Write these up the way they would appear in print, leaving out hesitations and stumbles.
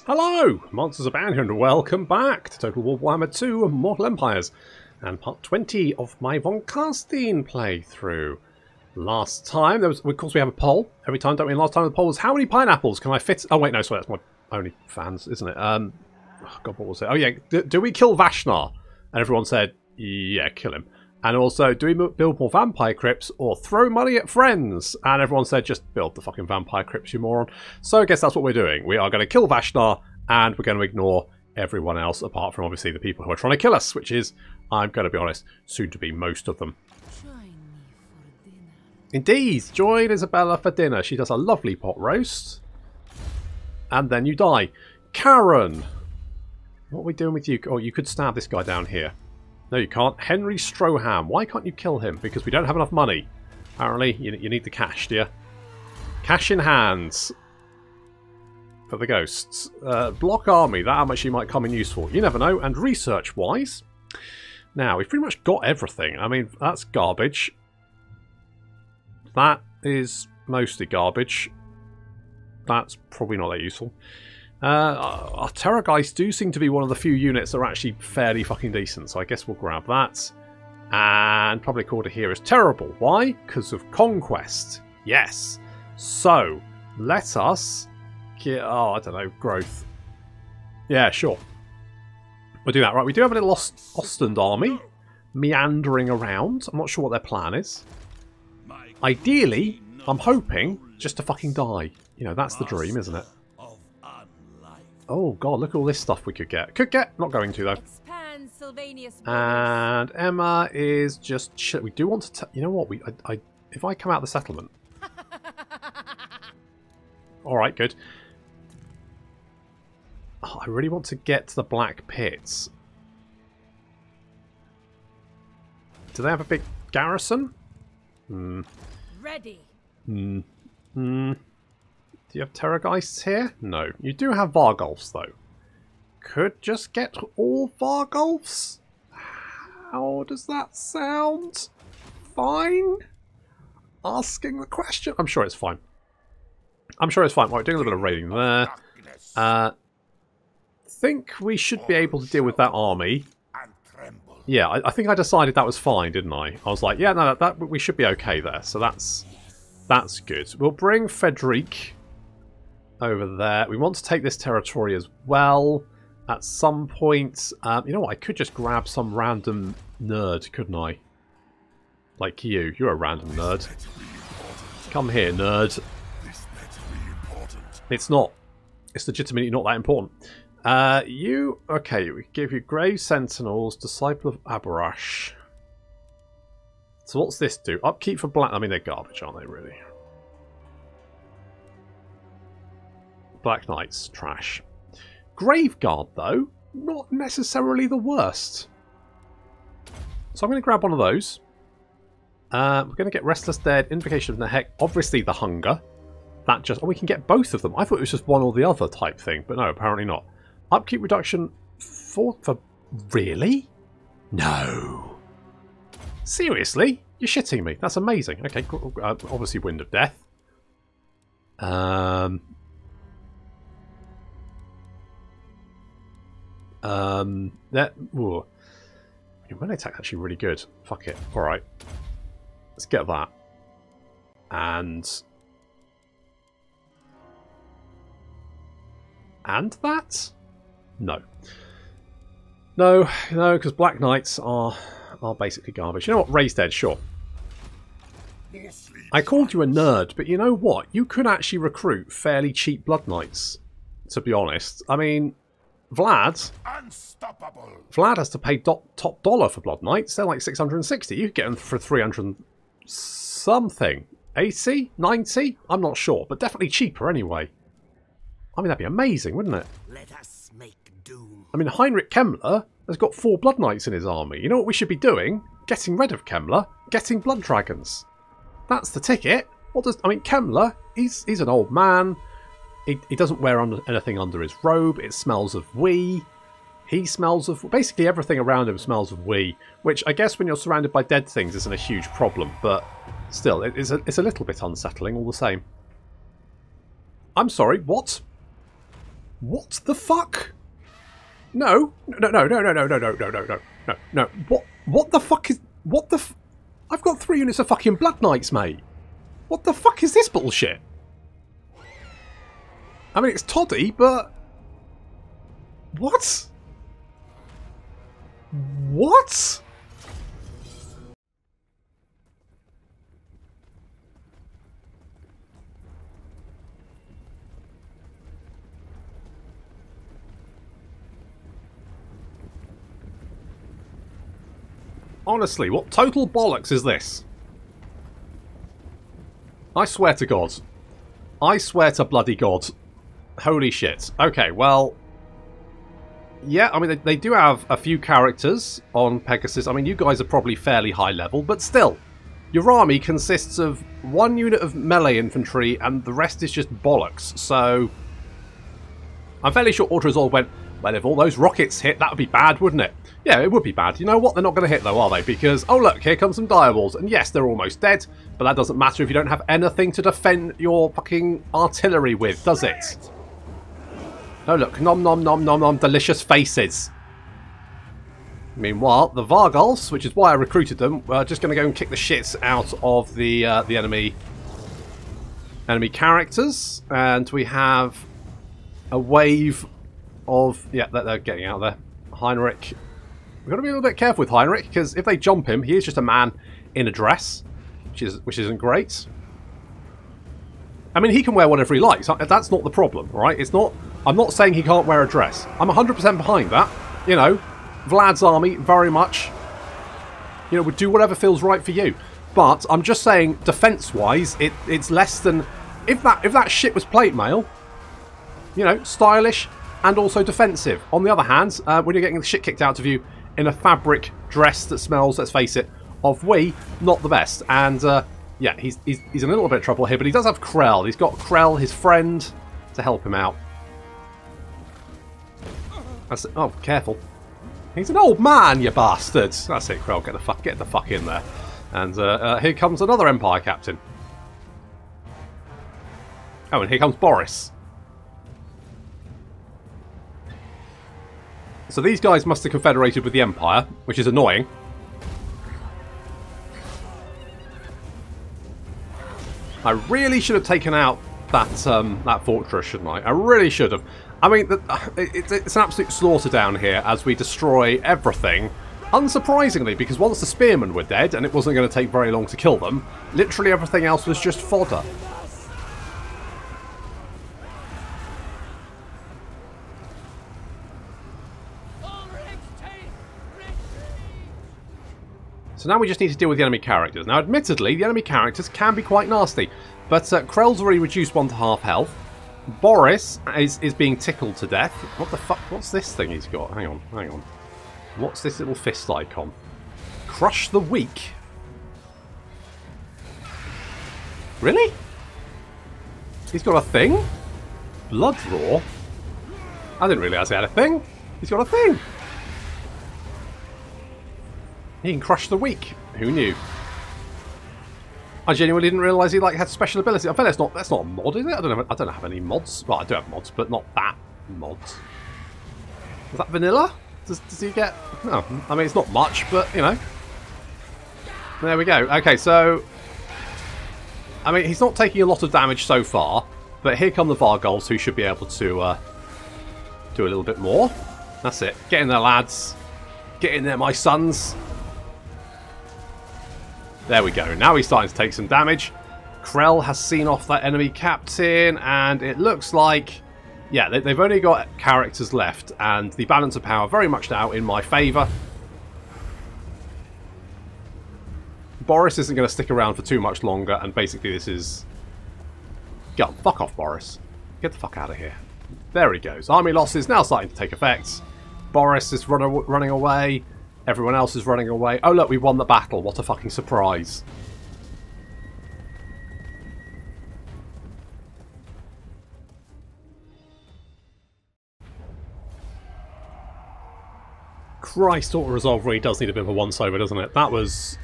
Hello! Monsters abound here and welcome back to Total War Warhammer 2 Mortal Empires and part 20 of my Von Carstein playthrough. Last time, of course we have a poll every time, don't we? And last time the poll was how many pineapples can I fit? Oh wait, no, sorry, that's my only fans, isn't it? Oh God, what was it? Oh yeah, do we kill Vashnar? And everyone said, yeah, kill him. And also, do we build more vampire crypts or throw money at friends? And everyone said, just build the fucking vampire crypts, you moron. So I guess that's what we're doing. We are going to kill Vashnar, and we're going to ignore everyone else, apart from obviously the people who are trying to kill us, which is, I'm going to be honest, soon to be most of them. Indeed, join Isabella for dinner. She does a lovely pot roast. And then you die. Karen! What are we doing with you? Oh, you could stab this guy down here. No, you can't. Henry Stroham. Why can't you kill him? Because we don't have enough money. Apparently, you need the cash, do you? Cash in hands. For the ghosts. Block army. That how much she might come in useful. You never know. And research-wise. Now, we've pretty much got everything. I mean, that's garbage. That is mostly garbage. That's probably not that useful. Our Terrorgeist do seem to be one of the few units that are actually fairly fucking decent, so I guess we'll grab that. And public order here is terrible. Why? Because of conquest. Yes. So, let us get, I don't know, growth. Yeah, sure. We'll do that. Right, we do have a little Ostend army meandering around. I'm not sure what their plan is. Ideally, I'm hoping just to fucking die. You know, that's the dream, isn't it? Oh god, look at all this stuff we could get. Not going to though. And Emma is just chill. We do want to. You know what? If I come out of the settlement. All right, good. Oh, I really want to get to the Black Pits. Do they have a big garrison? Ready. Do you have Terrorgeists here? No. You do have Vargulfs, though. Could just get all Vargulfs? How does that sound? Fine? Asking the question? I'm sure it's fine. I'm sure it's fine. Right, doing a little bit of raiding there. Think we should be able to deal with that army. Yeah, I think I decided that was fine, didn't I? I was like, yeah, no, that we should be okay there. So that's good. We'll bring Frederic over there. We want to take this territory as well at some point. You know what? I could just grab some random nerd, couldn't I? Like you. You're a random nerd. Come here, nerd. It's not. It's legitimately not that important. Okay, we give you Grave Sentinels, Disciple of Abarash. So what's this do? Upkeep for black. I mean, they're garbage, aren't they, really? Black Knights, trash. Graveguard, though, not necessarily the worst. So I'm going to grab one of those. We're going to get Restless Dead, Invocation of the Heck, obviously the Hunger. That just... Oh, we can get both of them. I thought it was just one or the other type thing, but no, apparently not. Upkeep reduction for... Really? No. Seriously? You're shitting me. That's amazing. Okay, obviously Wind of Death. Ooh. When attack actually really good. Fuck it. Alright. Let's get that. And that? No. No, because Black Knights are basically garbage. You know what? Raised Dead, sure. I called you a nerd, but you know what? You could actually recruit fairly cheap Blood Knights, to be honest. I mean, Vlad has to pay top dollar for Blood Knights. They're like 660. You could get them for 300 something. 80? 90? I'm not sure, but definitely cheaper anyway. I mean, that'd be amazing, wouldn't it? Let us make doom. I mean, Heinrich Kemmler has got 4 Blood Knights in his army. You know what we should be doing? Getting rid of Kemmler, getting Blood Dragons. That's the ticket. I mean, Kemmler, he's an old man. He doesn't wear anything under his robe. It smells of wee. He smells of... Basically, everything around him smells of wee. Which, I guess, when you're surrounded by dead things, isn't a huge problem. But still, it's a little bit unsettling all the same. I'm sorry, what? What the fuck? No. No, no, no, no, no, no, no, no, no, no, no, no. What the fuck is... What the f... I've got 3 units of fucking Blood Knights, mate. What the fuck is this bullshit? I mean, it's toddy, but... What? What? Honestly, what total bollocks is this? I swear to God. I swear to bloody God. Holy shit. Okay, well... Yeah, I mean, they do have a few characters on Pegasus. I mean, you guys are probably fairly high level, but still. Your army consists of 1 unit of melee infantry, and the rest is just bollocks. So, I'm fairly sure Autoresolve went, well, if all those rockets hit, that would be bad, wouldn't it? Yeah, it would be bad. You know what? They're not going to hit, though, are they? Because, oh, look, here comes some direballs. And yes, they're almost dead, but that doesn't matter if you don't have anything to defend your fucking artillery with, does it? Oh, look, nom nom nom nom nom, delicious faces. Meanwhile, the Vargals, which is why I recruited them, are just going to go and kick the shits out of the enemy characters. And we have a wave of... Yeah, they're getting out there. Heinrich. We've got to be a little bit careful with Heinrich, because if they jump him, he is just a man in a dress, which isn't great. I mean, he can wear whatever he likes. That's not the problem, right? It's not... I'm not saying he can't wear a dress. I'm 100% behind that. You know, Vlad's army, very much, you know, would do whatever feels right for you. But I'm just saying, defense-wise, it's less than... If that shit was plate mail, you know, stylish and also defensive. On the other hand, when you're getting the shit kicked out of you in a fabric dress that smells, let's face it, of wee, not the best. And, yeah, he's in a little bit of trouble here, but he does have Krell. He's got Krell, his friend, to help him out. Oh, careful. He's an old man, you bastards. That's it, Krell. Get the fuck in there. And here comes another Empire captain. Oh, and here comes Boris. So these guys must have confederated with the Empire, which is annoying. I really should have taken out that fortress, shouldn't I? I really should have. I mean, it's an absolute slaughter down here as we destroy everything. Unsurprisingly, because once the spearmen were dead, and it wasn't going to take very long to kill them, literally everything else was just fodder. So now we just need to deal with the enemy characters. Now, admittedly, the enemy characters can be quite nasty, but Krell's already reduced 1 to half health. Boris is being tickled to death. What the fuck? What's this thing he's got? Hang on, hang on. What's this little fist icon? Crush the weak. Really? He's got a thing? Blood Roar? I didn't realise he had a thing. He's got a thing. He can crush the weak. Who knew? I genuinely didn't realise he had special ability. I bet that's not a mod, is it? I don't have any mods. Well, I do have mods, but not that mods. Is that vanilla? Does he get... Oh, I mean, it's not much, but, you know. There we go. Okay, so... I mean, he's not taking a lot of damage so far, but here come the Vargals, who should be able to do a little bit more. That's it. Get in there, lads. Get in there, my sons. There we go. Now he's starting to take some damage. Krell has seen off that enemy captain, and it looks like... Yeah, they've only got characters left, and the balance of power very much now in my favour. Boris isn't going to stick around for too much longer, and basically this is... Go on, fuck off, Boris. Get the fuck out of here. There he goes. Army losses now starting to take effect. Boris is running away. Everyone else is running away. Oh, look, we won the battle. What a fucking surprise. Christ, auto-resolve really does need a bit of a once-over, doesn't it? That was...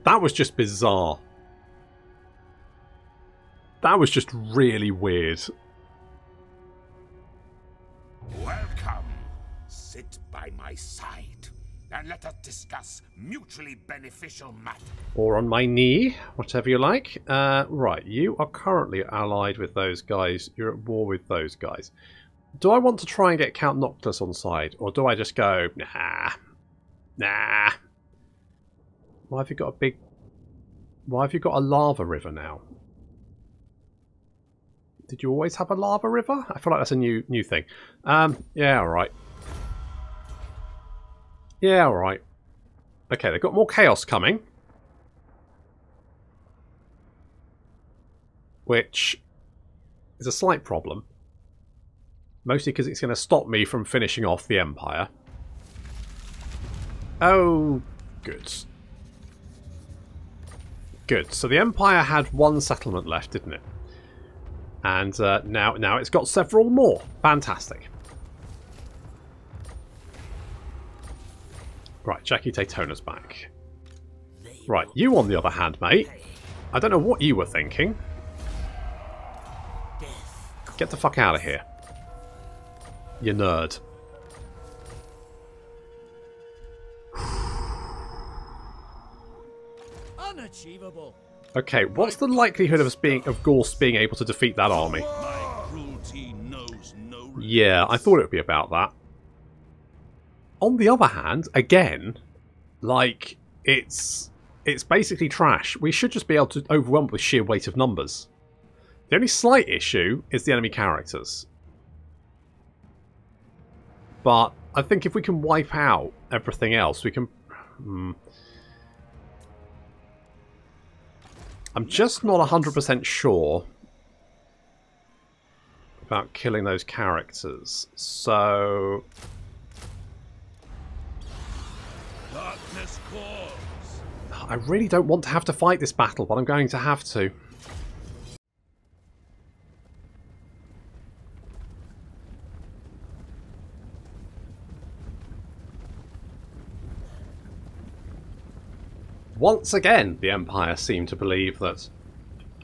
That was just bizarre. That was just really weird. Welcome. Sit by my side, and let us discuss mutually beneficial matters. Or on my knee, whatever you like. Right, you are currently allied with those guys. You're at war with those guys. Do I want to try and get Count Noctis on side? Or do I just go, nah. Nah. Why have you got a big... Why have you got a lava river now? Did you always have a lava river? I feel like that's a new thing. Yeah, alright. Yeah, alright. Okay, they've got more chaos coming. Which is a slight problem. Mostly because it's going to stop me from finishing off the Empire. Oh, good. Good. So the Empire had one settlement left, didn't it? And now it's got several more. Fantastic. Right, Jackie Daytona's back. Right, you on the other hand, mate. I don't know what you were thinking. Get the fuck out of here. You nerd. Unachievable. Okay, what's the likelihood of us of Gorse being able to defeat that army? Yeah, I thought it would be about that. On the other hand, again, like, it's basically trash. We should just be able to overwhelm it with sheer weight of numbers. The only slight issue is the enemy characters. But I think if we can wipe out everything else, we can... I'm just not 100% sure about killing those characters. So... Darkness calls. I really don't want to have to fight this battle, but I'm going to have to. Once again, the Empire seem to believe that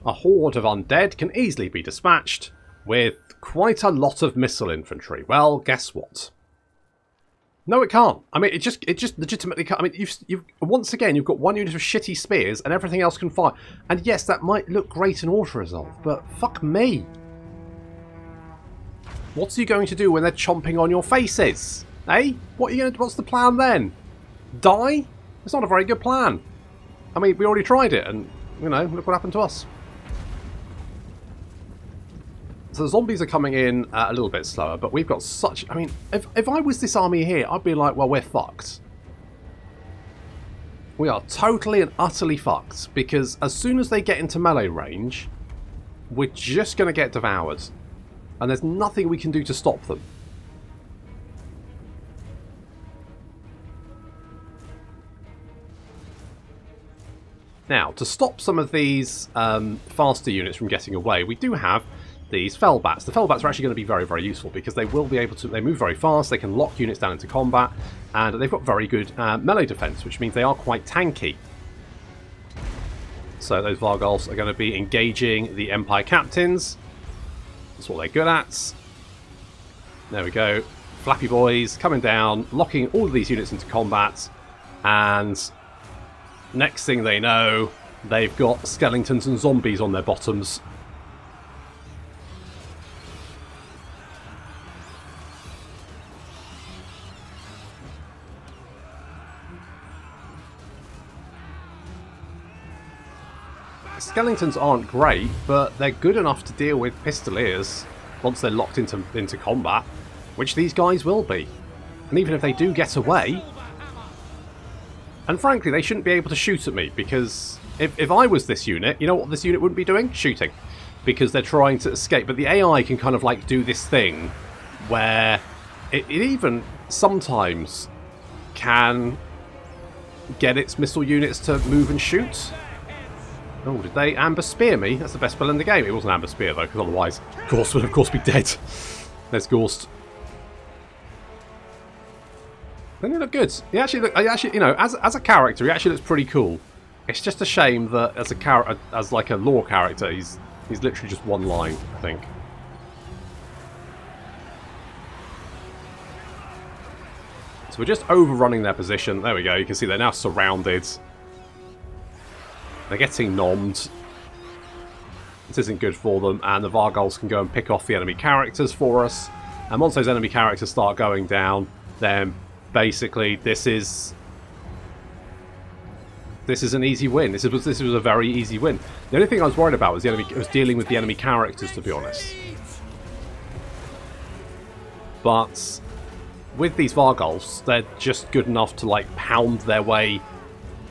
a horde of undead can easily be dispatched with quite a lot of missile infantry. Well, guess what? No, it can't. I mean, it just legitimately can't. I mean, you've once again, you've got one unit of shitty spears and everything else can fire. And yes, that might look great in auto-resolve, but fuck me. What's he going to do when they're chomping on your faces? Eh? What's the plan then? Die? It's not a very good plan. I mean, we already tried it, and, you know, look what happened to us. So the zombies are coming in a little bit slower, but we've got such... I mean, if I was this army here, I'd be like, well, we're fucked. We are totally and utterly fucked, because as soon as they get into melee range, we're just going to get devoured. And there's nothing we can do to stop them. Now, to stop some of these faster units from getting away, we do have these Fellbats. The Fellbats are actually going to be very, very useful because they will be able to... They move very fast, they can lock units down into combat, and they've got very good melee defense, which means they are quite tanky. So those Vargulfs are going to be engaging the Empire captains. That's what they're good at. There we go. Flappy boys coming down, locking all of these units into combat, and... next thing they know, they've got skeletons and zombies on their bottoms. Skeletons aren't great, but they're good enough to deal with pistoliers once they're locked into combat, which these guys will be. And even if they do get away... And frankly, they shouldn't be able to shoot at me, because if I was this unit, you know what this unit wouldn't be doing? Shooting. Because they're trying to escape. But the AI can kind of like do this thing where it even sometimes can get its missile units to move and shoot. Oh, did they amber spear me? That's the best spell in the game. It wasn't amber spear though, because otherwise Gorst would of course be dead. There's Gorst. Doesn't he look good? He actually, you know, as a character, he actually looks pretty cool. It's just a shame that as like a lore character, he's He's literally just one line, I think. So we're just overrunning their position. There we go. You can see they're now surrounded. They're getting nommed. This isn't good for them. And the Vargulfs can go and pick off the enemy characters for us. And once those enemy characters start going down, then basically this is an easy win. This was a very easy win. The only thing I was worried about was dealing with the enemy characters, to be honest. But with these Vargulfs, they're just good enough to like pound their way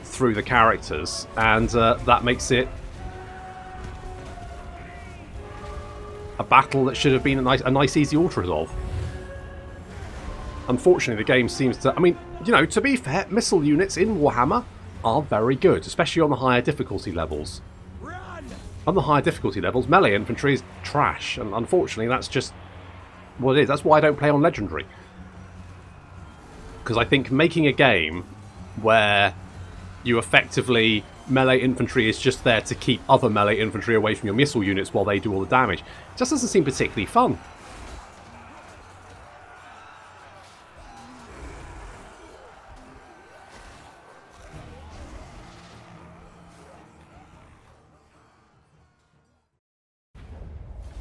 through the characters, and that makes it a battle that should have been a nice easy ultra-resolve. Unfortunately, the game seems to... I mean, you know, to be fair, missile units in Warhammer are very good, especially on the higher difficulty levels. On the higher difficulty levels, melee infantry is trash, and unfortunately that's just what it is. That's why I don't play on Legendary. Because I think making a game where you effectively... melee infantry is just there to keep other melee infantry away from your missile units while they do all the damage, just doesn't seem particularly fun.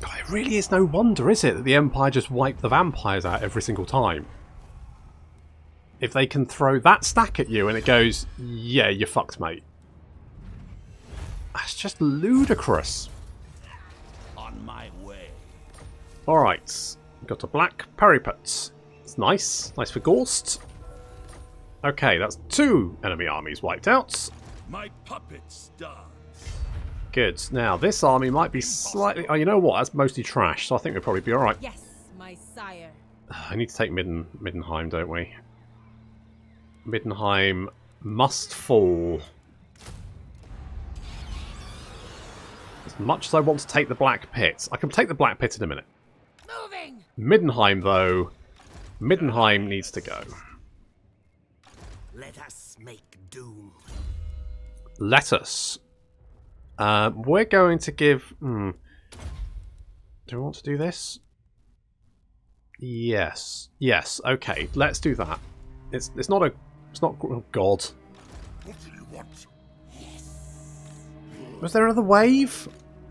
It really is no wonder, is it, that the Empire just wiped the vampires out every single time. If they can throw that stack at you and it goes, yeah, you're fucked, mate. That's just ludicrous. On my way. Alright, got a black parapet. It's nice. Nice for Gorst. Okay, that's 2 enemy armies wiped out. My puppets dance. Good. Now, this army might be slightly... Oh, you know what? That's mostly trash, so I think we'll probably be alright. Yes, my sire. I need to take Middenheim, don't we? Middenheim must fall. As much as I want to take the Black Pit, I can take the Black Pit in a minute. Moving. Middenheim, though, Middenheim needs to go. Let us make doom. Let us. We're going to give... Do we want to do this? Yes. Yes. Okay. Let's do that. It's not a... It's not... Oh, God. What do you want? Was there another wave?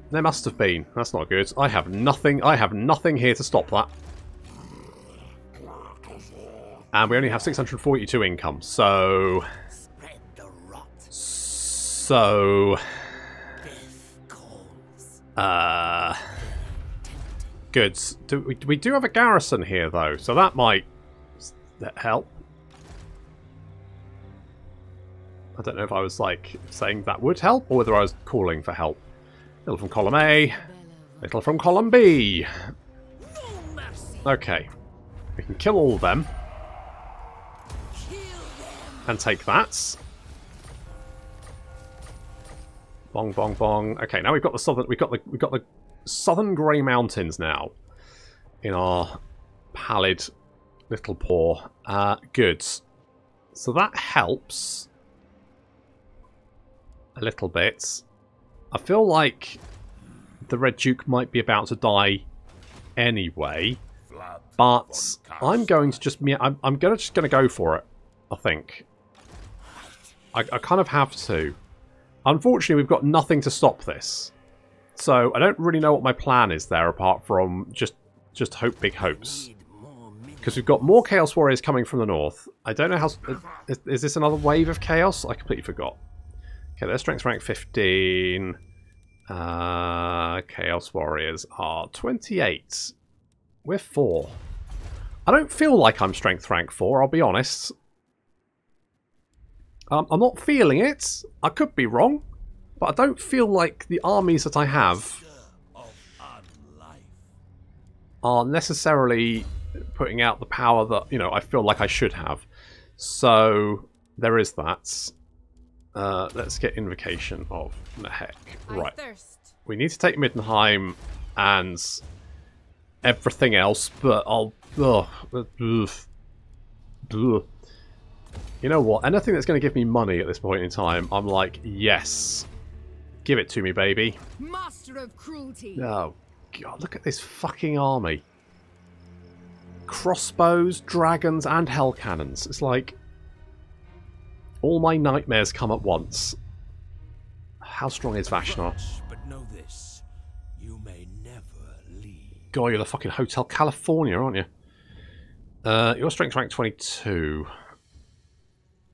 There must have been. That's not good. I have nothing. I have nothing here to stop that. And we only have 642 income, so... Spread the rot. So... Good. We do have a garrison here, though, so that might help. I don't know if I was, like, saying that would help, or whether I was calling for help. Little from column A, little from column B. Okay. We can kill all of them. And take that. Bong, bong, bong. Okay, now we've got the southern... We've got the southern Grey Mountains now. In our pallid little paw. Good. So that helps... a little bit. I feel like the Red Duke might be about to die anyway, but I'm going to just I'm just going to go for it. I think I kind of have to. Unfortunately, we've got nothing to stop this, so I don't really know what my plan is there apart from just hope big hopes. Because we've got more Chaos Warriors coming from the north. I don't know how... Is this another wave of Chaos? I completely forgot. Okay, their strength rank 15. Chaos Warriors are 28. We're 4. I don't feel like I'm strength rank 4, I'll be honest. I'm not feeling it. I could be wrong. But I don't feel like the armies that I have are necessarily putting out the power that, you know, I feel like I should have. So, there is that. Let's get Invocation of Mehek. Right. We need to take Middenheim and everything else, but I'll... You know what? Anything that's going to give me money at this point in time, I'm like, yes. Give it to me, baby. Master of cruelty. Oh, God, look at this fucking army. Crossbows, dragons, and hell cannons. It's like all my nightmares come at once. How strong is Vashnar? But know this, you may never leave. God, you're the fucking Hotel California, aren't you? Your strength rank 22.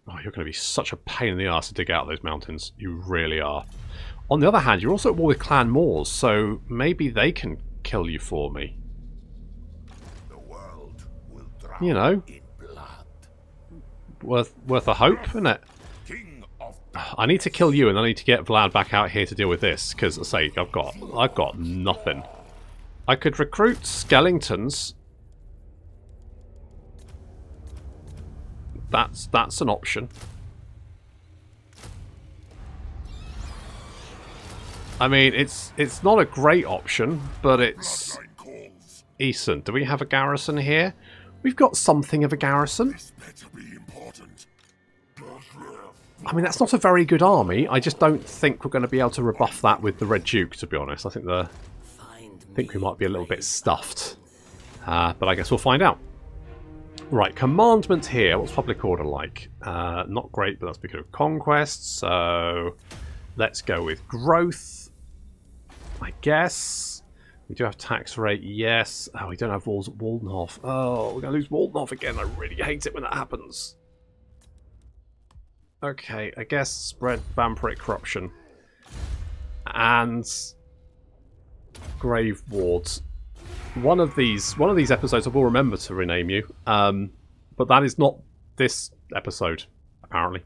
Oh, you're going to be such a pain in the arse to dig out those mountains. You really are. On the other hand, you're also at war with Clan Moors, so maybe they can kill you for me. The world will drown You know, in blood. worth a hope, isn't it? King of I need to kill you, and I need to get Vlad back out here to deal with this, because, as I say, I've got nothing. I could recruit skeletons. That's an option. I mean, it's not a great option, but it's bloodline calls. decent. Do we have a garrison here? We've got something of a garrison. This better be important. I mean, that's not a very good army. I just don't think we're going to be able to rebuff that with the Red Duke, to be honest. I think we might be a little bit stuffed. But I guess we'll find out. Right, commandment here. What's public order like? Not great, but that's because of conquest. So let's go with growth, I guess. We do have tax rate, yes. Oh, we don't have walls at Waldenhof. Oh, we're going to lose Waldenhof again. I really hate it when that happens. Okay, I guess spread vampiric corruption. And grave wards. One of these episodes I will remember to rename you. But that is not this episode, apparently.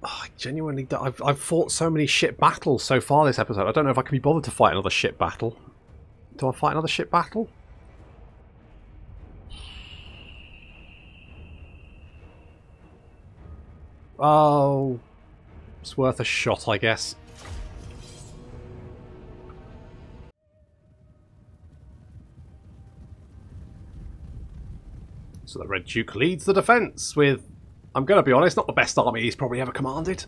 I genuinely don't. I've fought so many shit battles so far this episode. I don't know if I can be bothered to fight another shit battle. Do I fight another shit battle? Oh, it's worth a shot, I guess. So the Red Duke leads the defence with, I'm going to be honest, not the best army he's probably ever commanded.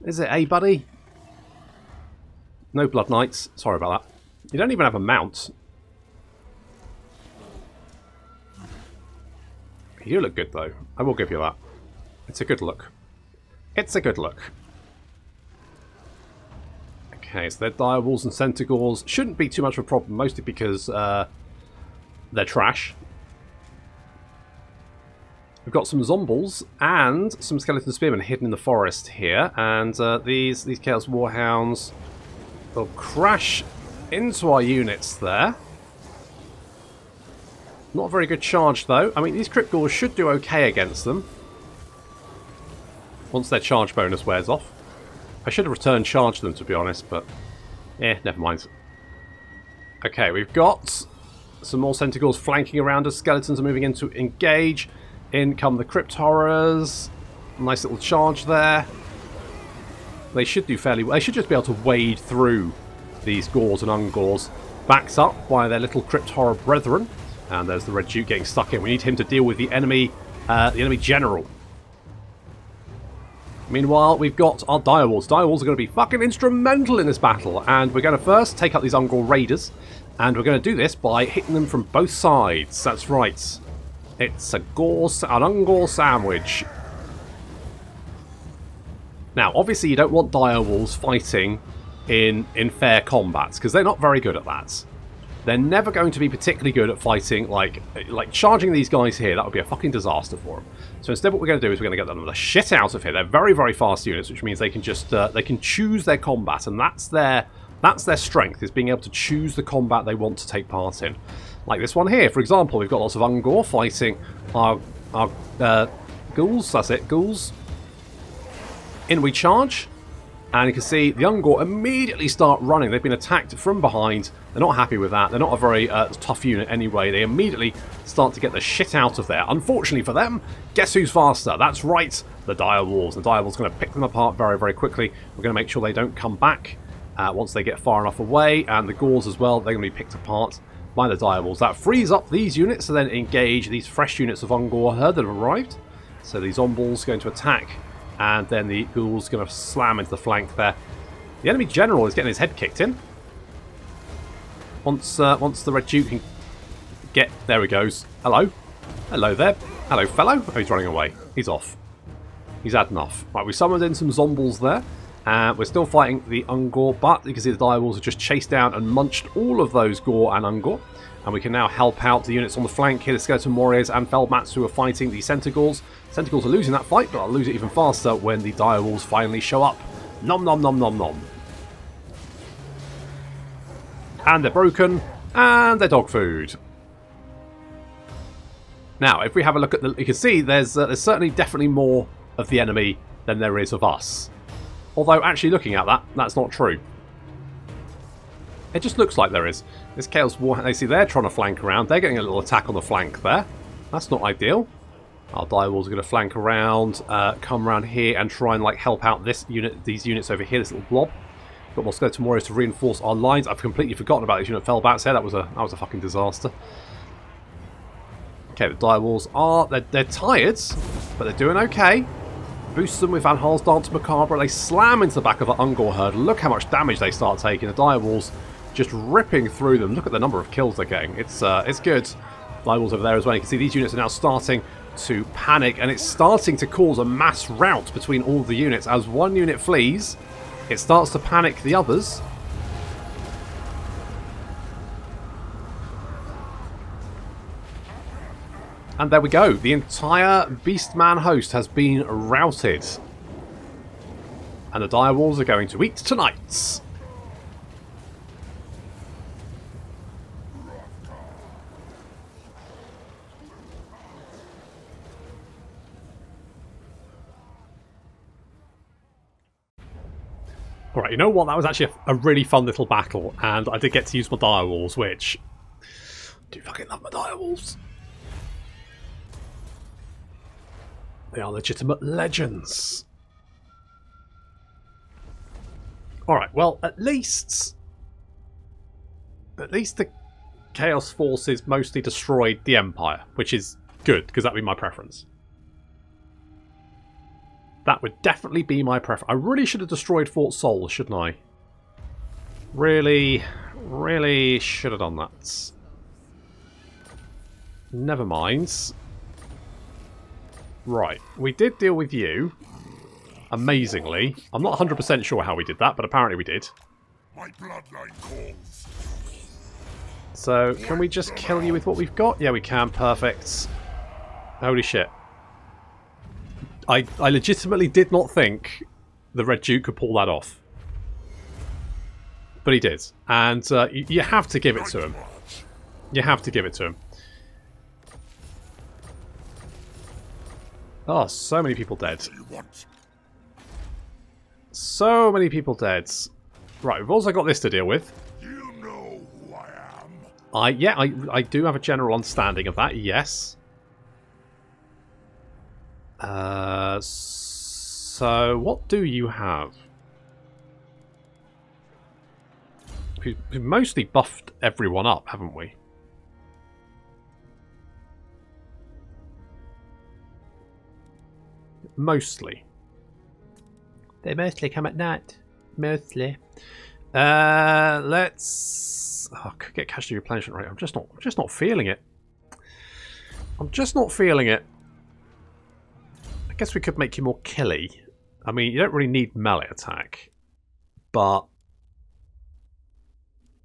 Is it, buddy? No Blood Knights. Sorry about that. You don't even have a mount. You look good, though. I will give you that. It's a good look. It's a good look. Okay, so their dire wolves and centaurs shouldn't be too much of a problem, mostly because they're trash. We've got some zombies and some skeleton spearmen hidden in the forest here, and these Chaos Warhounds will crash into our units there. Not a very good charge, though. I mean, these Crypt Ghouls should do okay against them once their charge bonus wears off. I should have returned charge them, to be honest, but never mind. Okay, we've got some more Centaurs flanking around us. Skeletons are moving in to engage. In come the Crypt Horrors. Nice little charge there. They should do fairly well. They should just be able to wade through these Gors and Ungors. Backed up by their little Crypt Horror brethren. And there's the Red Duke getting stuck in. We need him to deal with the enemy general. Meanwhile, we've got our direwolves. Direwolves are going to be fucking instrumental in this battle. And we're going to first take out these Ungor Raiders. And we're going to do this by hitting them from both sides. That's right. It's an Ungor sandwich. Now, obviously you don't want direwolves fighting in fair combats, because they're not very good at that. They're never going to be particularly good at fighting, like charging these guys here. That would be a fucking disaster for them. So instead what we're going to do is we're going to get them the shit out of here. They're very, very fast units, which means they can just they can choose their combat, and that's their strength, is being able to choose the combat they want to take part in. Like this one here, for example, we've got lots of Ungor fighting our ghouls. That's it, ghouls. In we charge, and you can see the Ungor immediately start running. They've been attacked from behind. They're not happy with that. They're not a very tough unit anyway. They immediately start to get the shit out of there. Unfortunately for them, guess who's faster? That's right, the direwolves. The direwolves going to pick them apart very, very quickly. We're going to make sure they don't come back once they get far enough away, and the Gors as well. They're going to be picked apart by the direwolves. That frees up these units to then engage these fresh units of Ungor herd that have arrived. So the Zombies going to attack, and then the ghouls going to slam into the flank there. The enemy general is getting his head kicked in. Once the Red Duke can get... There he goes. Hello. Hello there. Hello, fellow. Oh, he's running away. He's off. He's had enough. Right, we summoned in some Zombies there. We're still fighting the Ungor, but you can see the direwolves have just chased down and munched all of those Gore and Ungor. And we can now help out the units on the flank here. The Skeleton Warriors and Feldmats who are fighting the Centaurs. Centaurs are losing that fight, but I'll lose it even faster when the direwolves finally show up. Nom nom nom nom nom. And they're broken, and they're dog food. Now, if we have a look at the... You can see there's certainly definitely more of the enemy than there is of us. Although, actually looking at that, that's not true. It just looks like there is. This Chaos War... They see they're trying to flank around. They're getting a little attack on the flank there. That's not ideal. Our direwolves are going to flank around, come around here and try and like help out this unit, these units over here, this little blob. Got more Skeleton Warriors to reinforce our lines. I've completely forgotten about this unit of Feldbats here. That was a fucking disaster. Okay, the direwolves are... They're tired, but they're doing okay. Boost them with Van Haal's Dance Macabre. They slam into the back of an Ungor herd. Look how much damage they start taking. The direwolves just ripping through them. Look at the number of kills they're getting. It's good. Direwolves over there as well. You can see these units are now starting to panic, and it's starting to cause a mass rout between all the units. As one unit flees, it starts to panic the others. And there we go. The entire Beastman host has been routed. And the direwolves are going to eat tonight. Alright, you know what? That was actually a really fun little battle. And I did get to use my direwolves, which... I do fucking love my direwolves. They are legitimate legends. Alright, well, at least the Chaos Forces mostly destroyed the Empire, which is good, because that would be my preference. That would definitely be my preference. I really should have destroyed Fort Sol, shouldn't I? Really should have done that. Never mind. Right, we did deal with you. Amazingly. I'm not 100% sure how we did that, but apparently we did. My bloodline calls. So, can we just kill you with what we've got? Yeah, we can. Perfect. Holy shit. I legitimately did not think the Red Duke could pull that off. But he did. And you have to give it to him. You have to give it to him. Oh, so many people dead. So many people dead. Right, we've also got this to deal with. You know who I am. Yeah, I do have a general understanding of that, yes. So what do you have? We've mostly buffed everyone up, haven't we? Mostly. They mostly come at night. Mostly. Let's get casualty replenishment rate. I'm just not feeling it. I'm just not feeling it. I guess we could make you more killy. I mean, you don't really need melee attack, but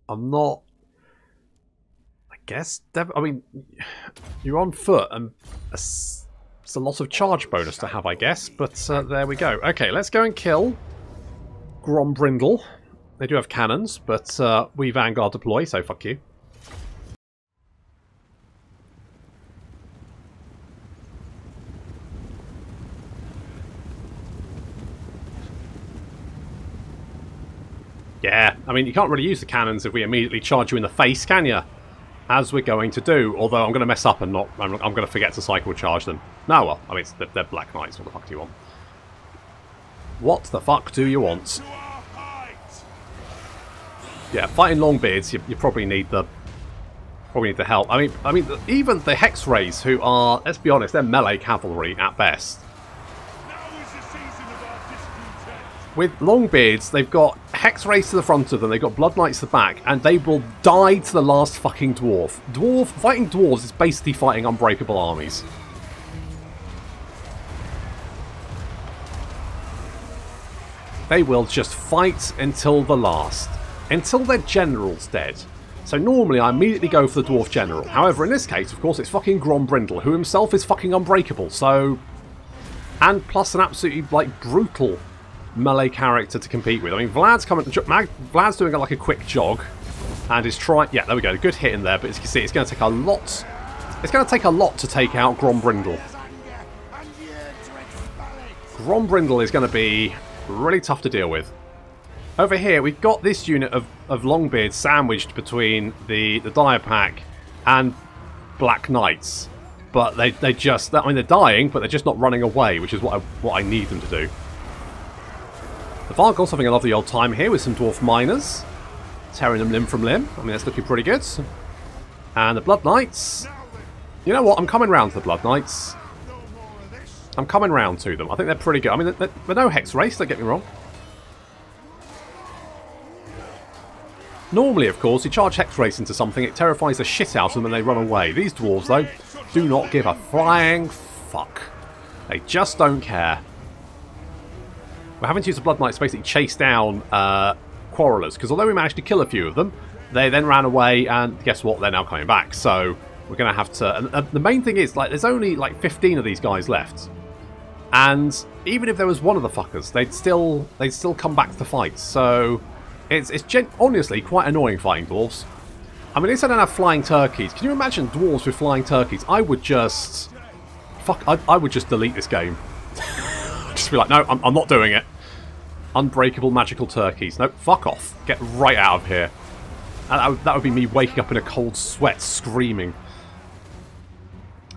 I'm not. I guess. I mean, you're on foot, and it's a lot of charge bonus to have, I guess. But there we go. Okay, let's go and kill Grombrindle. They do have cannons, but we Vanguard deploy, so fuck you. Yeah, I mean, you can't really use the cannons if we immediately charge you in the face, can you? As we're going to do, although I'm going to mess up and I'm going to forget to cycle charge them. No, well, I mean, they're Black Knights. What the fuck do you want? What the fuck do you want? Yeah, fighting Longbeards, you probably need the Probably need to help. I mean, even the Hex Rays, who are, let's be honest, they're melee cavalry at best. With Longbeards, they've got Hex Rays to the front of them, they've got Blood Knights to the back, and they will die to the last fucking dwarf. Fighting dwarves is basically fighting unbreakable armies. They will just fight until the last. Until their general's dead. So normally I immediately go for the Dwarf General. However, in this case, of course, it's fucking Grombrindle, who himself is fucking unbreakable, so... And plus an absolutely, like, brutal melee character to compete with. I mean, Vlad's doing like a quick jog, and is trying... Yeah, there we go, a good hit in there, but as you can see, it's going to take a lot... It's going to take a lot to take out Grombrindle. Grombrindle is going to be really tough to deal with. Over here, we've got this unit of Longbeards sandwiched between the Dire Pack and Black Knights. But they just... I mean, they're dying, but they're just not running away, which is what I need them to do. The Vargul's having a lovely old time here with some Dwarf Miners. Tearing them limb from limb. I mean, that's looking pretty good. And the Blood Knights... You know what? I'm coming round to the Blood Knights. I'm coming round to them. I think they're pretty good. I mean, they're no Hex Race, don't get me wrong. Normally, of course, you charge Hex Race into something, it terrifies the shit out of them and they run away. These dwarves, though, do not give a flying fuck. They just don't care. We're having to use the Blood Knights to basically chase down Quarrelers, because although we managed to kill a few of them, they then ran away, and guess what? They're now coming back. So we're going to have to... And the main thing is, like, there's only like 15 of these guys left. And even if there was one of the fuckers, they'd still come back to fight. So... It's honestly quite annoying fighting dwarves. I mean, at least I don't have flying turkeys. Can you imagine dwarves with flying turkeys? I would just... Fuck, I would just delete this game. Just be like, no, I'm not doing it. Unbreakable magical turkeys. No, fuck off. Get right out of here. That would be me waking up in a cold sweat, screaming.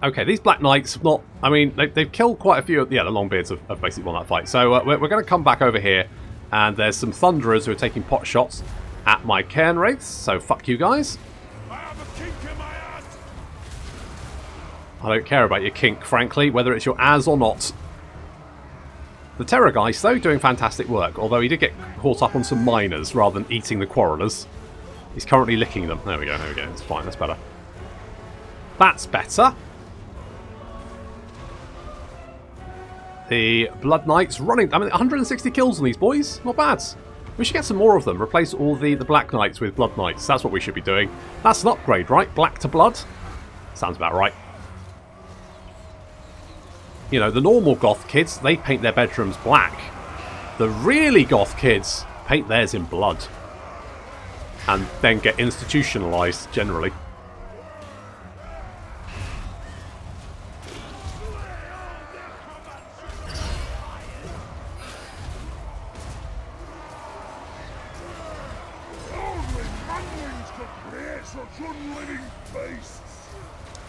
Okay, these Black Knights have not... I mean, they've killed quite a few... Yeah, the Longbeards have basically won that fight. So we're going to come back over here. And there's some Thunderers who are taking pot shots at my Cairn Wraiths, so fuck you guys. I don't care about your kink, frankly, whether it's your as or not. The Terrorgeist, though, doing fantastic work, although he did get caught up on some miners rather than eating the Quarrelers. He's currently licking them. There we go, it's fine, that's better. That's better. The Blood Knights running... I mean, 160 kills on these boys. Not bad. We should get some more of them. Replace all the Black Knights with Blood Knights. That's what we should be doing. That's an upgrade, right? Black to Blood? Sounds about right. You know, the normal goth kids, they paint their bedrooms black. The really goth kids paint theirs in blood. And then get institutionalized, generally.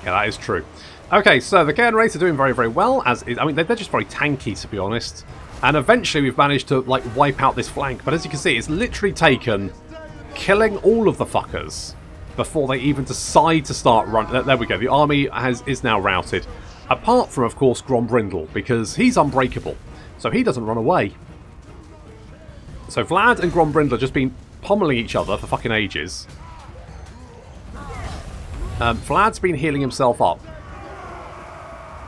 Yeah, that is true. Okay, so the Cairn Wraiths are doing very, very well. I mean, they're just very tanky, to be honest. And eventually we've managed to, like, wipe out this flank. But as you can see, it's literally taken killing all of the fuckers before they even decide to start running. There we go. The army is now routed. Apart from, of course, Grombrindle, because he's unbreakable. So he doesn't run away. So Vlad and Grombrindle have just been pummeling each other for fucking ages. Vlad's been healing himself up.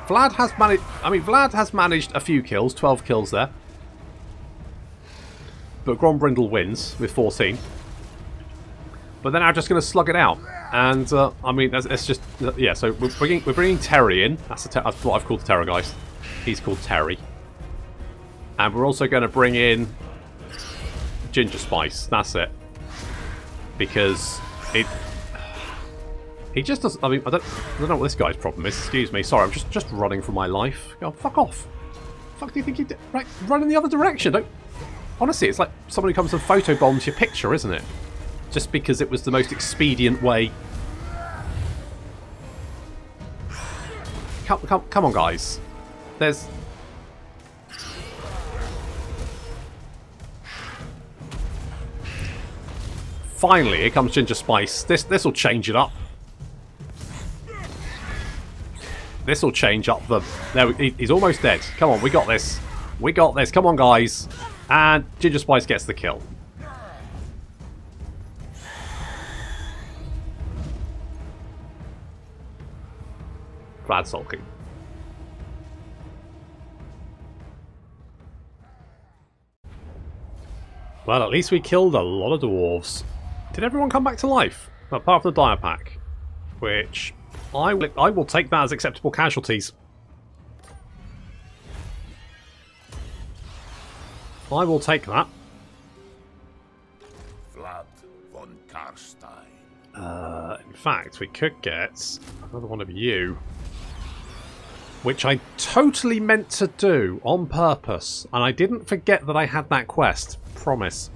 Vlad has managed... I mean, Vlad has managed a few kills. 12 kills there. But Grombrindle wins with 14. But they're now just going to slug it out. And, I mean, it's just... yeah, so we're bringing Terry in. That's what I've called the Terrorgeist. He's called Terry. And we're also going to bring in Ginger Spice. That's it. Because it... He just doesn't... I mean, I don't know what this guy's problem is. Excuse me. Sorry, I'm just running for my life. Oh, fuck off. Fuck do you think you did? Right, run in the other direction. Don't... Honestly, it's like someone who comes and photobombs your picture, isn't it? Just because it was the most expedient way. Come on, guys. There's... Finally, here comes Ginger Spice. This will change it up. This will change up the... There, he's almost dead. Come on, we got this. We got this. Come on, guys. And Ginger Spice gets the kill. Glad sulking. Well, at least we killed a lot of dwarves. Did everyone come back to life? Apart from the dire pack. Which, I will take that as acceptable casualties. I will take that. Isabella von Carstein. In fact, we could get another one of you. Which I totally meant to do on purpose. And I didn't forget that I had that quest. Promise.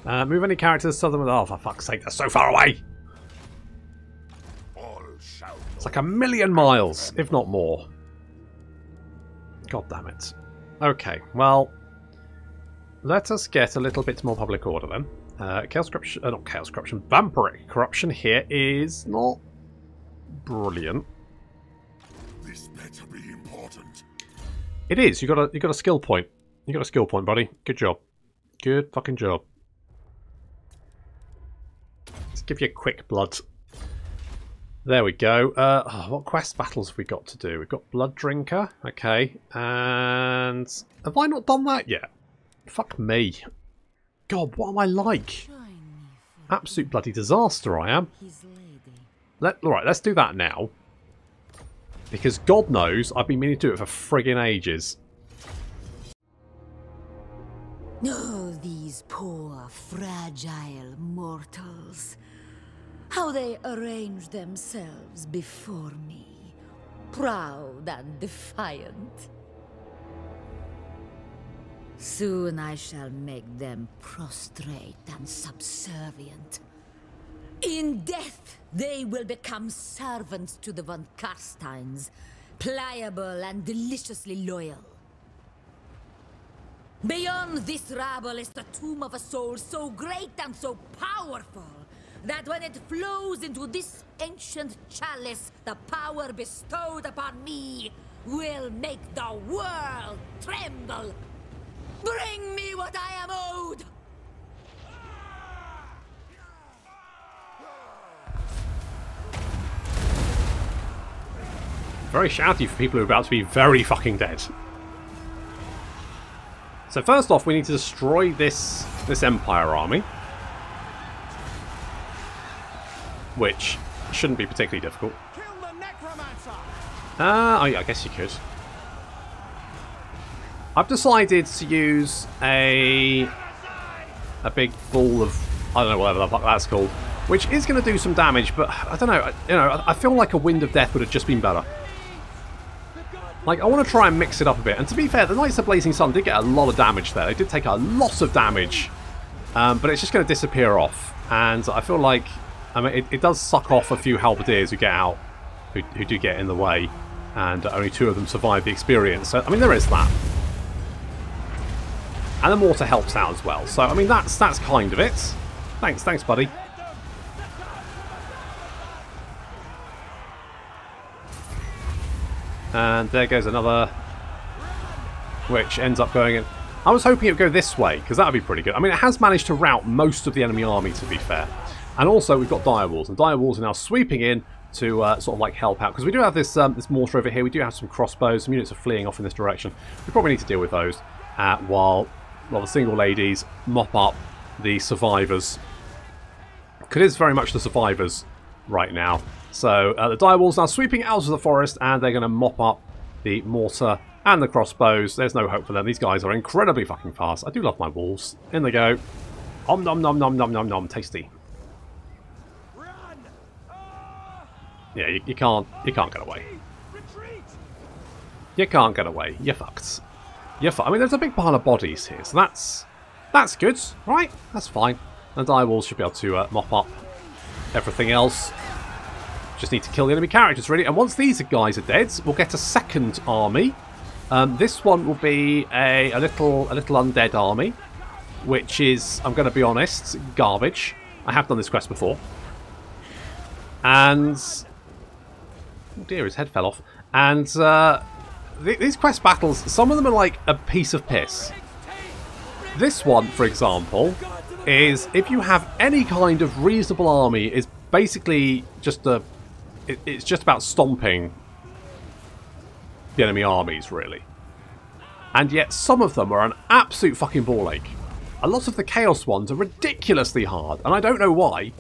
Move any characters to them with... Oh, for fuck's sake, they're so far away! It's like 1,000,000 miles, if not more. God damn it. Okay, well... Let us get a little bit more public order then. Chaos Corruption... not Chaos Corruption. Vampiric Corruption here is not... brilliant. This better be important. It is. You got a skill point. You got a skill point, buddy. Good job. Good fucking job. Let's give you a quick blood. There we go. What quest battles have we got to do? We've got Blood Drinker. Okay. And... have I not done that yet? Fuck me. God, what am I like? Absolute bloody disaster I am. Alright, let's do that now. Because God knows, I've been meaning to do it for friggin' ages. Oh, these poor, fragile mortals. How they arrange themselves before me. Proud and defiant. Soon I shall make them prostrate and subservient. In death, they will become servants to the von Carsteins, pliable and deliciously loyal. Beyond this rabble is the tomb of a soul so great and so powerful that when it flows into this ancient chalice, the power bestowed upon me will make the world tremble. Bring me what I am owed! Very shouty for people who are about to be very fucking dead. So first off, we need to destroy this Empire army. Which shouldn't be particularly difficult. Oh yeah, I guess you could. I've decided to use a big ball of, I don't know, whatever the fuck that's called, which is going to do some damage, but I don't know, I feel like a Wind of Death would have just been better. Like, I want to try and mix it up a bit, and to be fair, the Knights of Blazing Sun did get a lot of damage there. They did take a lot of damage, but it's just going to disappear off, and I feel like, I mean, it does suck off a few halberdiers who get out, who do get in the way, and only 2 of them survive the experience, so, I mean, there is that. And the mortar helps out as well. So, I mean, that's kind of it. Thanks, buddy. And there goes another, which ends up going in. I was hoping it would go this way, because that would be pretty good. I mean, it has managed to rout most of the enemy army, to be fair. And also, we've got direwolves, and direwolves are now sweeping in to sort of like help out. Because we do have this this mortar over here. We do have some crossbows. Some units are fleeing off in this direction. We probably need to deal with those while the single ladies mop up the survivors. Because it is very much the survivors right now. So the direwolves now sweeping out of the forest, and they're going to mop up the mortar and the crossbows. There's no hope for them. These guys are incredibly fucking fast. I do love my wolves. In they go. Om nom nom nom nom nom nom. Tasty. Yeah, you can't get away. You can't get away. You're fucked. You're fucked. I mean, there's a big pile of bodies here, so that's good, right? That's fine. And direwolves should be able to mop up everything else. Just need to kill the enemy characters, really. And once these guys are dead, we'll get a second army. This one will be a little undead army, which is, I'm going to be honest, garbage. I have done this quest before. And Oh dear, his head fell off. And these quest battles, some of them are like a piece of piss. This one, for example, is if you have any kind of reasonable army, is basically just a... It's just about stomping the enemy armies, really. And yet some of them are an absolute fucking ball ache. A lot of the Chaos ones are ridiculously hard, and I don't know why.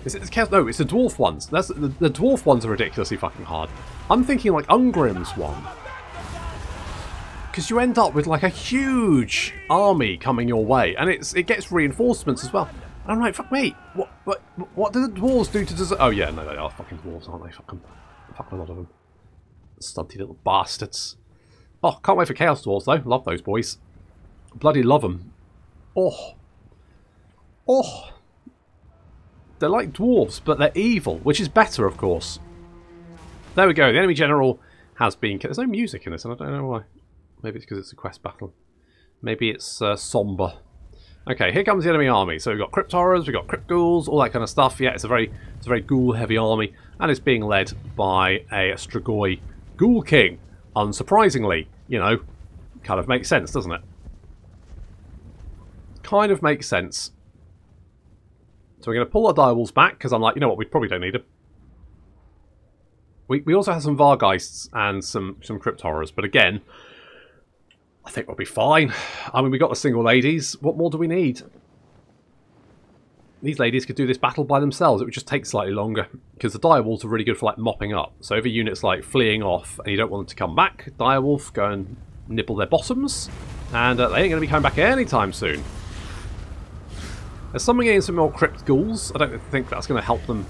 Is it the Chaos? No, it's the Dwarf ones. The Dwarf ones are ridiculously fucking hard. I'm thinking like Ungrim's one. Because you end up with like a huge army coming your way, and it gets reinforcements as well. And I'm like, fuck me, what do the dwarves do to deserve? Oh yeah, no, they are fucking dwarves, aren't they? Fucking a lot of them. Stunty little bastards. Oh, can't wait for Chaos Dwarves though. Love those boys. Bloody love them. Oh. Oh. They're like dwarves, but they're evil, which is better, of course. There we go. The enemy general has been killed. There's no music in this, and I don't know why. Maybe it's because it's a quest battle. Maybe it's somber. Okay, here comes the enemy army. So we've got Crypt Horrors, we've got Crypt Ghouls, all that kind of stuff. Yeah, it's a very ghoul-heavy army, and it's being led by a Strigoi Ghoul King. Unsurprisingly, you know, kind of makes sense, doesn't it? Kind of makes sense. So we're going to pull our direwolves back, because I'm like, you know what, we probably don't need them. We also have some Vargeists and some Crypt Horrors, but again, I think we'll be fine. I mean, we got the single ladies. What more do we need? These ladies could do this battle by themselves. It would just take slightly longer, because the direwolves are really good for like mopping up. So if a unit's like fleeing off and you don't want them to come back, direwolf, go and nibble their bottoms, and they ain't going to be coming back anytime soon. There's something in some more Crypt Ghouls. I don't think that's going to help them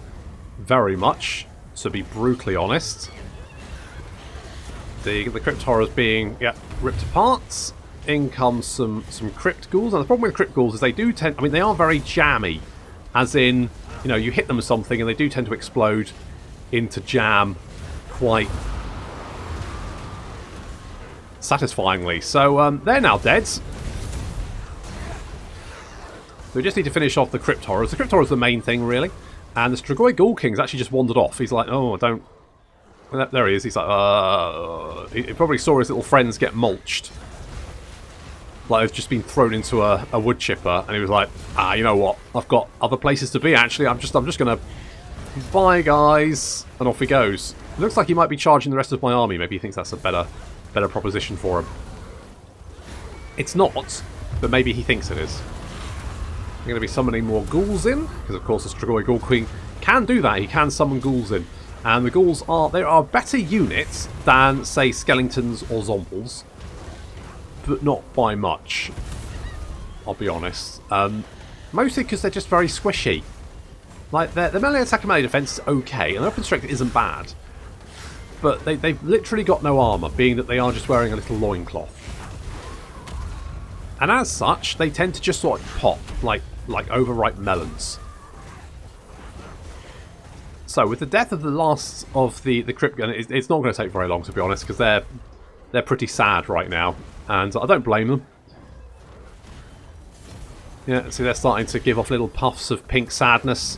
very much, to be brutally honest. The Crypt Horrors being ripped apart. In comes some Crypt Ghouls. And the problem with Crypt Ghouls is they do tend... I mean, they are very jammy. As in, you know, you hit them with something and they do tend to explode into jam quite satisfyingly. So, they're now dead. So we just need to finish off the Crypt Horrors. The Crypt Horrors are the main thing, really. And the Strigoi Ghoul King's actually just wandered off. He's like, oh, I don't... There he is. He's like, he probably saw his little friends get mulched. Like they've just been thrown into a wood chipper, and he was like, you know what? I've got other places to be, actually. I'm just gonna... Bye, guys. And off he goes. It looks like he might be charging the rest of my army. Maybe he thinks that's a better proposition for him. It's not, but maybe he thinks it is. I'm going to be summoning more ghouls in, because of course the Strigoi Ghoul Queen can do that. He can summon ghouls in. And the ghouls are better units than, say, skeletons or zombies, but not by much, I'll be honest. Mostly because they're just very squishy. Like, the melee attack and melee defense is okay, and their open strength isn't bad. But they've literally got no armour, being that they are just wearing a little loincloth. And as such, they tend to just sort of pop, like overripe melons. So, with the death of the last of the Crypt Gun, it's not going to take very long, to be honest, because they're pretty sad right now, and I don't blame them. Yeah, see, they're starting to give off little puffs of pink sadness.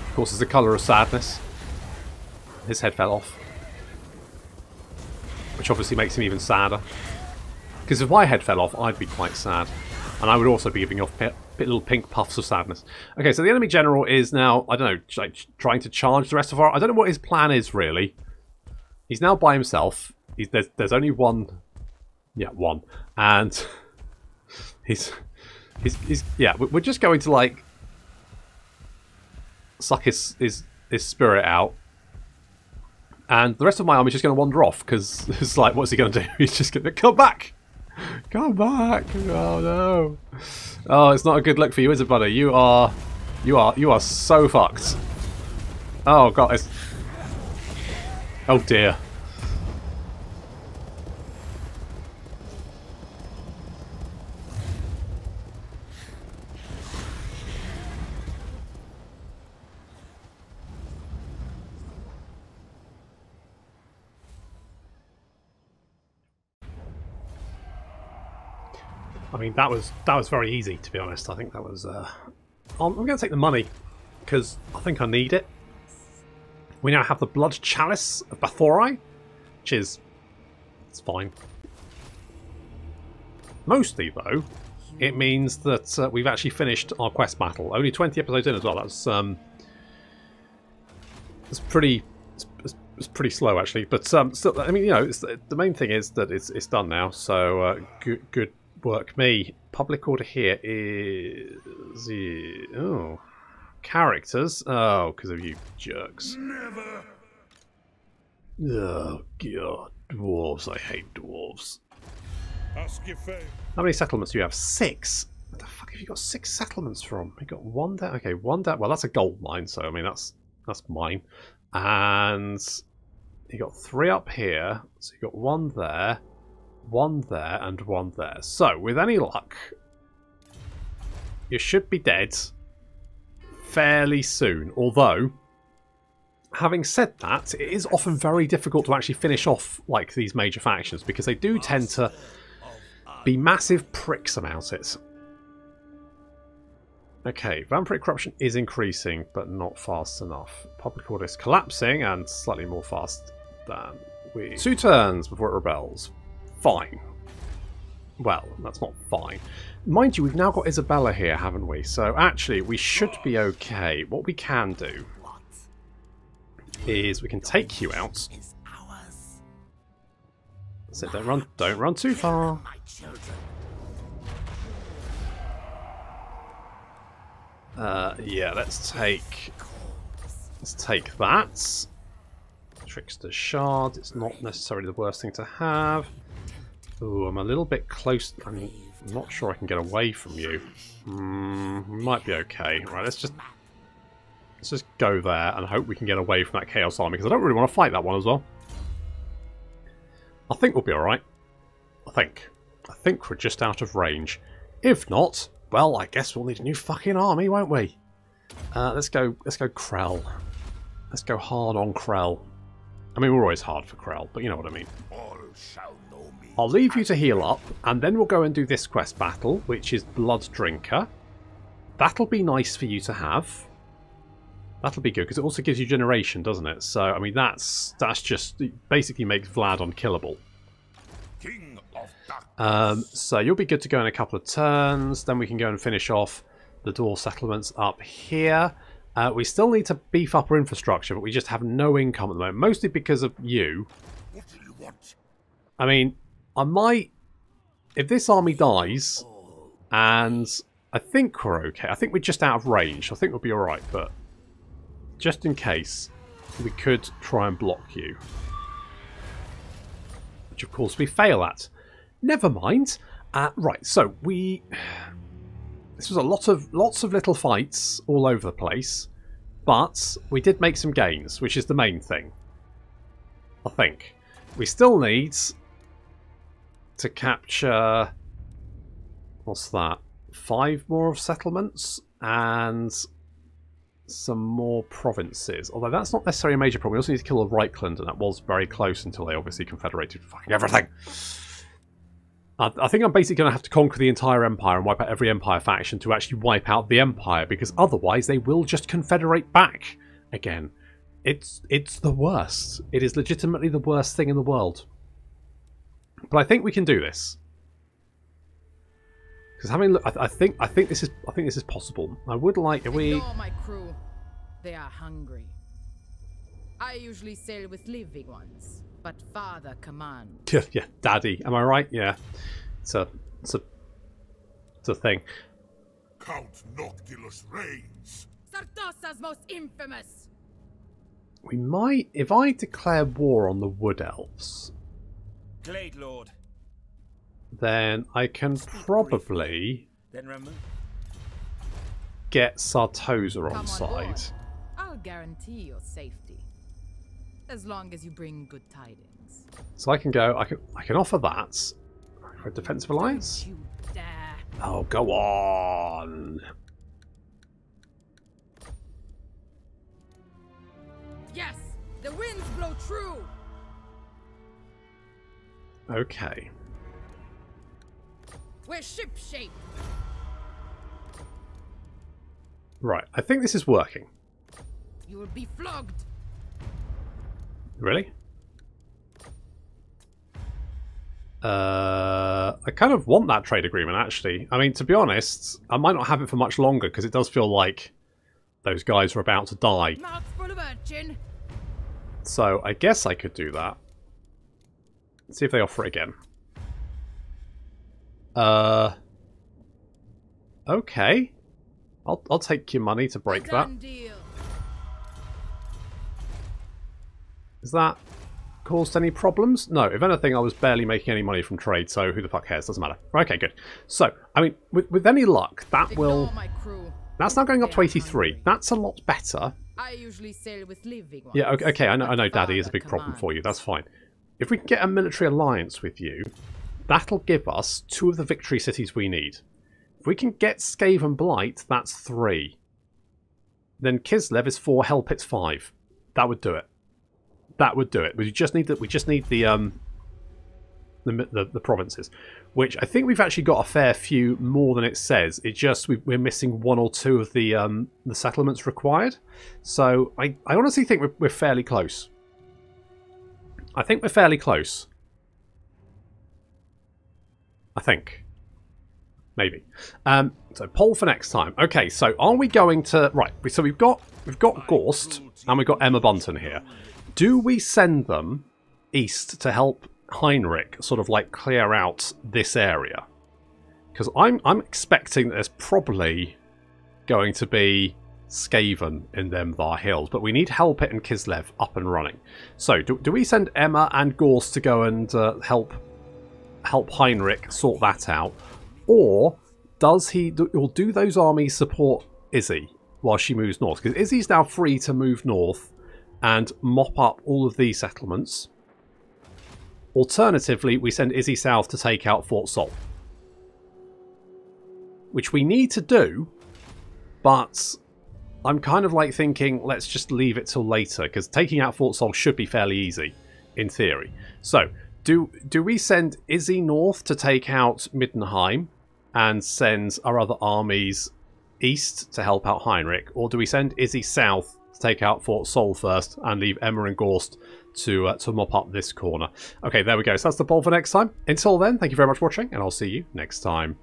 Of course, it's the colour of sadness. His head fell off, which obviously makes him even sadder. Because if my head fell off, I'd be quite sad, and I would also be giving off little pink puffs of sadness. Okay, so the enemy general is now, I don't know, trying to charge the rest of our... I don't know what his plan is, really. He's now by himself. There's only one... Yeah, one. And he's yeah, we're just going to, like, suck his spirit out. And the rest of my army's just going to wander off, because it's like, what's he going to do? He's just going to come back! Come back! Oh, no. Oh, it's not a good look for you, is it, buddy? You are so fucked. Oh god, it's... Oh dear. I mean, that was very easy, to be honest. I think that was... I'm going to take the money, because I think I need it. We now have the Blood Chalice of Bathori, which is... it's fine. Mostly, though, it means that we've actually finished our quest battle. Only 20 episodes in as well. That's pretty... it's pretty slow, actually. But still, I mean, you know, the main thing is that it's done now. So good work, me. Public order here is... oh... characters? Oh, because of you jerks. Never. Oh, God. Dwarves. I hate dwarves. Ask your fate. How many settlements do you have? 6? What the fuck have you got 6 settlements from? You got 1 there? Okay, 1 there. Well, that's a gold mine, so, I mean, that's mine. And you got 3 up here. So you got 1 there, 1 there, and 1 there. So, with any luck, you should be dead fairly soon. Although, having said that, it is often very difficult to actually finish off like these major factions because they do tend to be massive pricks about it. Okay, vampiric corruption is increasing, but not fast enough. Public order is collapsing and slightly more fast than we... 2 turns before it rebels. Fine. Well, that's not fine. Mind you, we've now got Isabella here, haven't we? So actually, we should be okay. What we can do is we can take you out. So don't run too far. Yeah, let's take that. Trickster's Shard. It's not necessarily the worst thing to have. Ooh, I'm a little bit close. I'm not sure I can get away from you. Might be okay. Right, let's just go there and hope we can get away from that Chaos Army, because I don't really want to fight that one as well. I think we'll be alright. I think we're just out of range. If not, well, I guess we'll need a new fucking army, won't we? Let's go Krell. Let's go hard on Krell. I mean, we're always hard for Krell, but you know what I mean. All shall know me. I'll leave you to heal up, and then we'll go and do this quest battle, which is Blood Drinker. That'll be nice for you to have. That'll be good, because it also gives you generation, doesn't it? So, I mean, that's just... it basically makes Vlad unkillable. King of Darkness. So you'll be good to go in a couple of turns. Then we can go and finish off the dwarf settlements up here. We still need to beef up our infrastructure, but we just have no income at the moment. Mostly because of you. What do you want? I mean, I might... if this army dies, and I think we're okay. I think we're just out of range. I think we'll be alright, but... just in case, we could try and block you. Which, of course, we fail at. Never mind. Right, so we... this was lots of little fights all over the place, but we did make some gains, which is the main thing. I think. We still need to capture... what's that? 5 more of settlements and some more provinces. Although that's not necessarily a major problem. We also need to kill the Reichland, and that was very close until they obviously confederated fucking everything. I think I'm basically going to have to conquer the entire empire and wipe out every empire faction to actually wipe out the empire, because otherwise they will just confederate back again. It's the worst. It is legitimately the worst thing in the world. But I think we can do this. Because having look, I think this is possible. I would like if we. Ignore my crew. They are hungry. I usually sail with living ones, but father commands. Yeah, daddy. Am I right? Yeah, it's a thing. Count Noctilus reigns. Sartosa's most infamous. We might, if I declare war on the Wood Elves, Glade Lord. then I can probably Then remove. get Sartosa on Come side. board. I'll guarantee your safety, as long as you bring good tidings. So I can go. I can offer that for a defensive alliance. Don't you dare. Oh, go on. Yes, the winds blow true. Okay. We're shipshape. Right. I think this is working. You will be flogged. Really? I kind of want that trade agreement, actually. I mean, to be honest, I might not have it for much longer, because it does feel like those guys are about to die. Mouth full of urchin. So, I guess I could do that. Let's see if they offer it again. Okay. I'll take your money to break that. Deal. Is that caused any problems? No, if anything, I was barely making any money from trade, so who the fuck cares? Doesn't matter. Okay, good. So, I mean, with any luck, that will... My crew. That's now going up to 83. That's a lot better. I usually sail with living ones. Yeah, okay, I know Daddy is a big problem for you. That's fine. If we can get a military alliance with you, that'll give us 2 of the victory cities we need. If we can get Skaven Blight, that's 3. Then Kislev is 4, Hellpit's 5. That would do it. That would do it. We just need the provinces, which I think we've actually got a fair few more than it says. It just we're missing 1 or 2 of the settlements required. So I honestly think we're fairly close. I think we're fairly close. I think. Maybe. So poll for next time. Okay, so are we going to... Right, so we've got Gorst and we've got Emma Bunton here. Do we send them east to help Heinrich sort of like clear out this area? Because I'm expecting that there's probably going to be Skaven in them Var Hills, but we need Hellpit and Kislev up and running. So do we send Emma and Gorst to go and help Heinrich sort that out? Or do those armies support Izzy while she moves north? Because Izzy's now free to move north and mop up all of these settlements. Alternatively, we send Izzy south to take out Fort Sol. Which we need to do, but I'm kind of like thinking, let's just leave it till later, because taking out Fort Sol should be fairly easy, in theory. So, do we send Izzy north to take out Middenheim and send our other armies east to help out Heinrich, or do we send Izzy south to take out Fort Sol first and leave Emma and Gorst to mop up this corner? Okay, there we go. So that's the poll for next time. Until then, thank you very much for watching, and I'll see you next time.